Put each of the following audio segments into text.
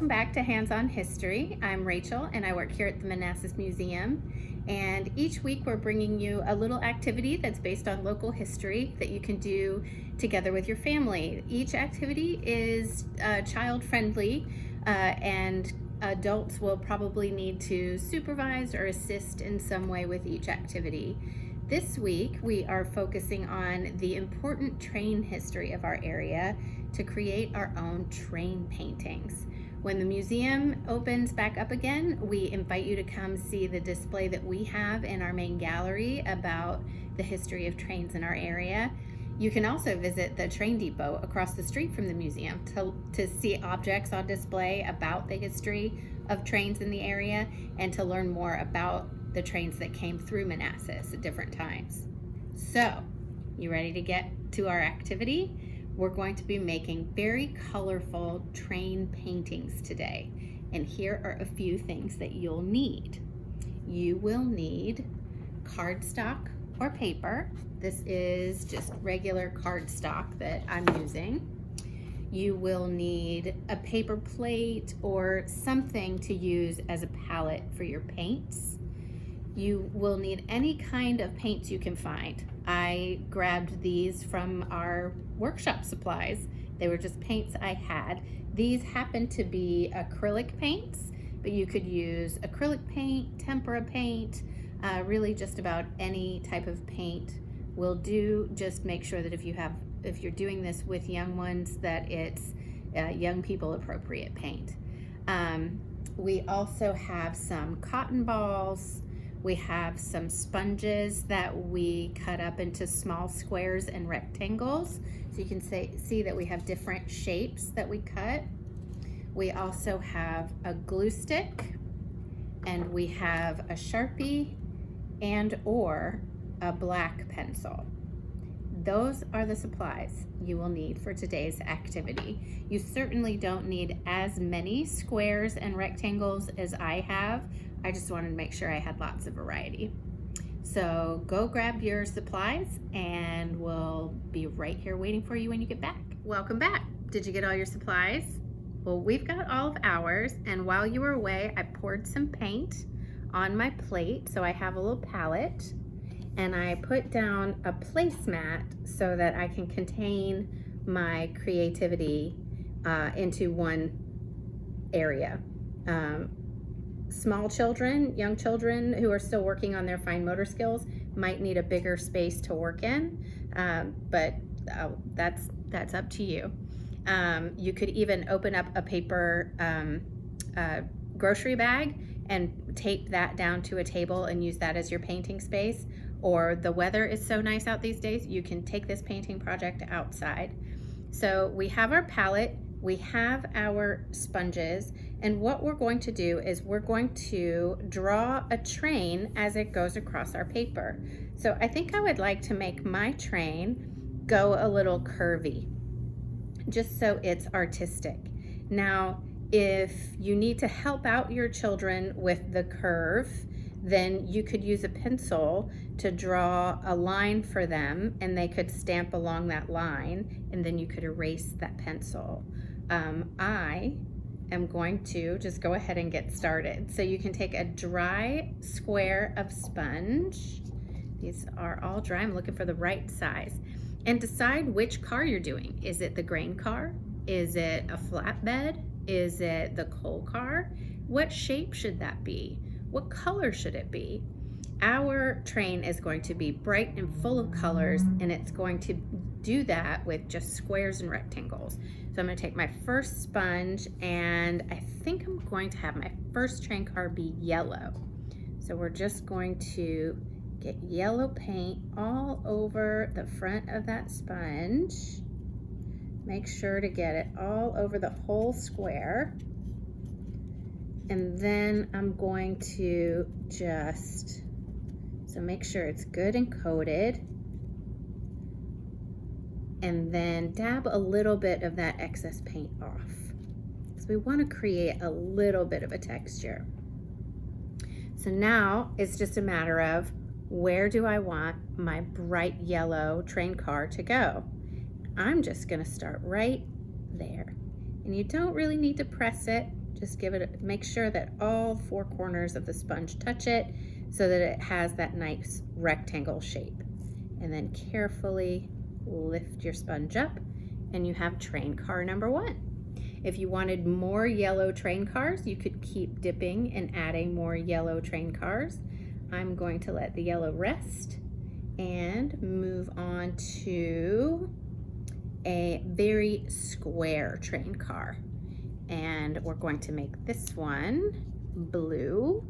Welcome back to Hands-On History. I'm Rachel and I work here at the Manassas Museum. And each week we're bringing you a little activity that's based on local history that you can do together with your family. Each activity is child-friendly and adults will probably need to supervise or assist in some way with each activity. This week we are focusing on the important train history of our area to create our own train paintings. When the museum opens back up again, we invite you to come see the display that we have in our main gallery about the history of trains in our area. You can also visit the train depot across the street from the museum to see objects on display about the history of trains in the area and to learn more about the trains that came through Manassas at different times. So, you ready to get to our activity? We're going to be making very colorful train paintings today. And here are a few things that you'll need. You will need cardstock or paper. This is just regular cardstock that I'm using. You will need a paper plate or something to use as a palette for your paints. You will need any kind of paints you can find. I grabbed these from our workshop supplies. They were just paints I had. These happen to be acrylic paints, but you could use acrylic paint, tempera paint, really just about any type of paint will do. Just make sure that if you're doing this with young ones, that it's young people appropriate paint. We also have some cotton balls. We have some sponges that we cut up into small squares and rectangles. So you can see that we have different shapes that we cut. We also have a glue stick, and we have a Sharpie and or a black pencil. Those are the supplies you will need for today's activity. You certainly don't need as many squares and rectangles as I have. I just wanted to make sure I had lots of variety. So go grab your supplies and we'll be right here waiting for you when you get back. Welcome back. Did you get all your supplies? Well, we've got all of ours, and while you were away, I poured some paint on my plate, so I have a little palette, and I put down a placemat so that I can contain my creativity into one area. Small children, young children who are still working on their fine motor skills might need a bigger space to work in, but that's up to you. You could even open up a paper grocery bag and tape that down to a table and use that as your painting space. Or the weather is so nice out these days, you can take this painting project outside. So we have our palette, we have our sponges, and what we're going to do is we're going to draw a train as it goes across our paper. So I think I would like to make my train go a little curvy, just so it's artistic. Now, if you need to help out your children with the curve, then you could use a pencil to draw a line for them, and they could stamp along that line, and then you could erase that pencil. I am going to just go ahead and get started. So you can take a dry square of sponge. These are all dry. I'm looking for the right size. And decide which car you're doing. Is it the grain car? Is it a flatbed? Is it the coal car? What shape should that be? What color should it be? Our train is going to be bright and full of colors, and it's going to do that with just squares and rectangles. So I'm going to take my first sponge, and I think I'm going to have my first train car be yellow. So we're just going to get yellow paint all over the front of that sponge. Make sure to get it all over the whole square. And then I'm going to so make sure it's good and coated. And then dab a little bit of that excess paint off, because we want to create a little bit of a texture. So now it's just a matter of, where do I want my bright yellow train car to go? I'm just going to start right there. And you don't really need to press it. Just make sure that all four corners of the sponge touch it so that it has that nice rectangle shape. And then carefully lift your sponge up and you have train car number 1. If you wanted more yellow train cars, you could keep dipping and adding more yellow train cars. I'm going to let the yellow rest and move on to a very square train car. And we're going to make this one blue.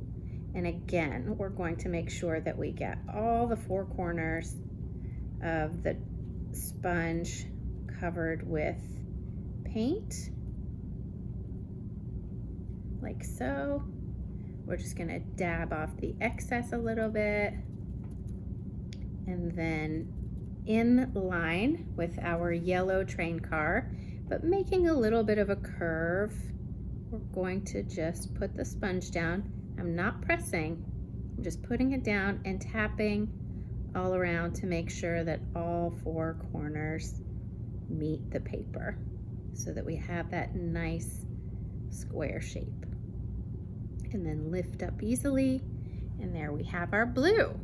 And again, we're going to make sure that we get all the four corners of the sponge covered with paint, like so. We're just gonna dab off the excess a little bit, and then in line with our yellow train car, but making a little bit of a curve, we're going to just put the sponge down. I'm not pressing, I'm just putting it down and tapping all around to make sure that all four corners meet the paper so that we have that nice square shape. And then lift up easily, and there we have our blue.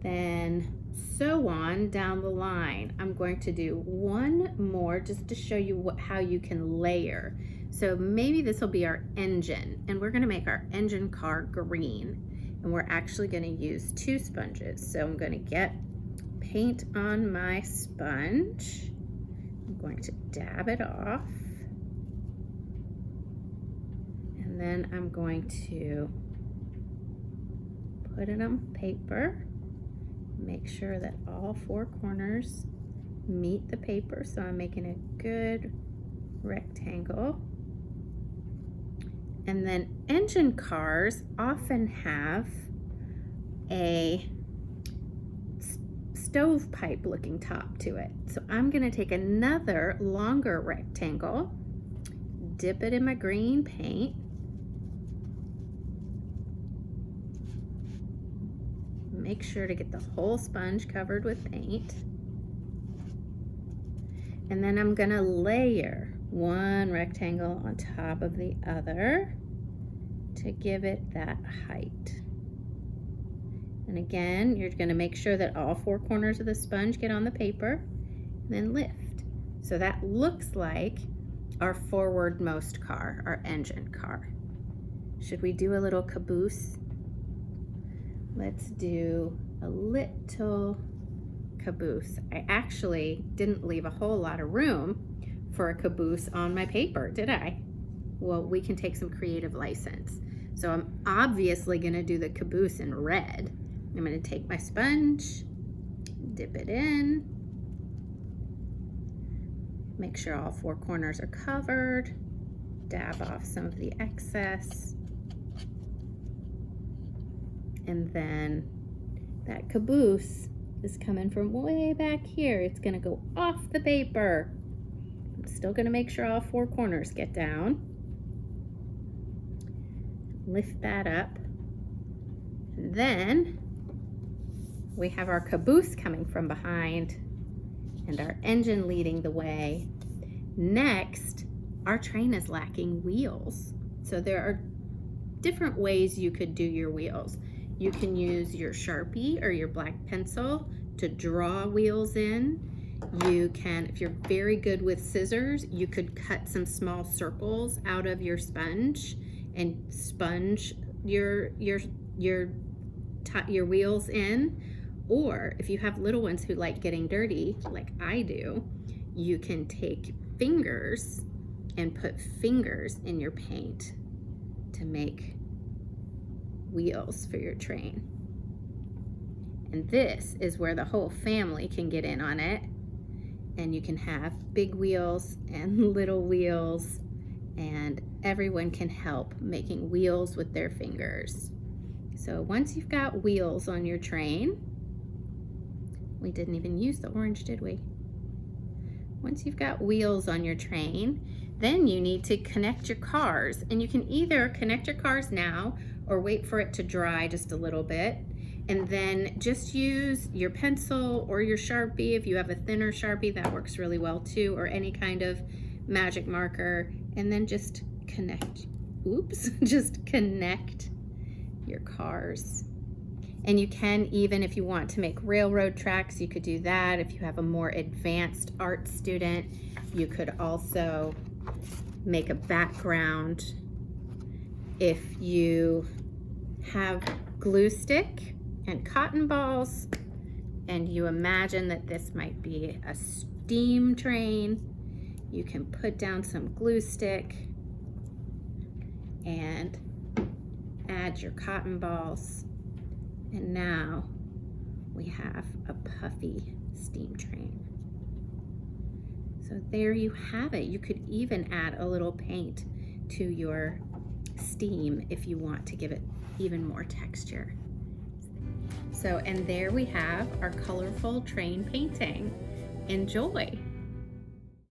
Then so on down the line. I'm going to do one more just to show you how you can layer. So maybe this will be our engine, and we're going to make our engine car green, and we're actually going to use 2 sponges. So I'm going to get paint on my sponge. I'm going to dab it off. And then I'm going to put it on paper. Make sure that all four corners meet the paper. So I'm making a good rectangle. And then engine cars often have a stovepipe looking top to it. So I'm going to take another longer rectangle, dip it in my green paint, make sure to get the whole sponge covered with paint, and then I'm going to layer one rectangle on top of the other to give it that height. And again, you're going to make sure that all four corners of the sponge get on the paper, and then lift. So that looks like our forwardmost car, our engine car. Should we do a little caboose? Let's do a little caboose. I actually didn't leave a whole lot of room for a caboose on my paper, did I? Well, we can take some creative license. So I'm obviously going to do the caboose in red. I'm going to take my sponge, dip it in, make sure all four corners are covered, dab off some of the excess, and then that caboose is coming from way back here. It's going to go off the paper. I'm still going to make sure all four corners get down. Lift that up. And then we have our caboose coming from behind and our engine leading the way. Next, our train is lacking wheels. So there are different ways you could do your wheels. You can use your Sharpie or your black pencil to draw wheels in. You can, if you're very good with scissors, you could cut some small circles out of your sponge and sponge your wheels in. Or if you have little ones who like getting dirty, like I do, you can take fingers and put fingers in your paint to make wheels for your train. And this is where the whole family can get in on it, and you can have big wheels and little wheels, and everyone can help making wheels with their fingers. So once you've got wheels on your train, we didn't even use the orange, did we? Once you've got wheels on your train, then you need to connect your cars, and you can either connect your cars now or wait for it to dry just a little bit, and then just use your pencil or your Sharpie. If you have a thinner Sharpie, that works really well too, or any kind of magic marker, and then just just connect your cars. And you can, even if you want to make railroad tracks, you could do that. If you have a more advanced art student, you could also make a background. If you have glue stick and cotton balls, and you imagine that this might be a steam train, you can put down some glue stick and add your cotton balls. And now we have a puffy steam train. So there you have it. You could even add a little paint to your steam if you want to give it even more texture. So, and there we have our colorful train painting. Enjoy.